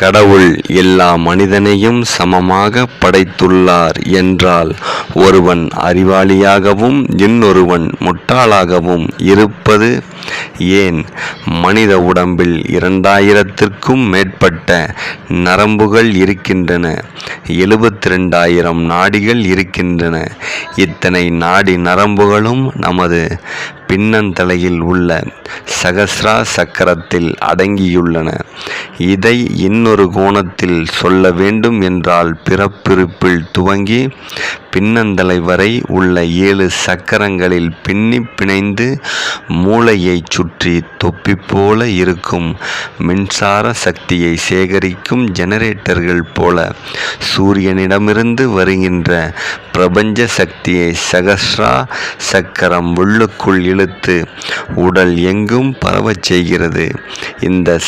கடவுள் எல்லா மனிதனையும் சமமாக படைத்துள்ளார் என்றால் ஒருவன் அறிவாளியாகவும் இன்னொருவன் முட்டாளாகவும் இருப்பது ஏன்? மனித உடம்பில் 2000த்திற்கும் மேற்பட்ட நரம்புகள் இருக்கின்றன. 72,000 நாடிகள் இருக்கின்றன. இத்தனை நாடி நரம்புகளும் நமது பின்னந்தலையில் உள்ள சகஸ்ரா சக்கரத்தில் அடங்கியுள்ளன. இதை இன்னொரு கோணத்தில் சொல்ல வேண்டும் என்றால் பிறப்பில் துவங்கி பின்னந்தலை வரை உள்ள 7 சக்கரங்களில் பின்னி பிணைந்து மூளையை சுற்றி தொப்பி போல இருக்கும் மின்சார சக்தியை சேகரிக்கும் ஜெனரேட்டர்கள் போல சூரியனிடமிருந்து வருகின்ற பிரபஞ்ச சக்தியை சகஸ்ரா சக்கரம் உள்ளுக்குள் இழுத்து உடல் எங்கும் பரவச் செய்கிறது. இந்த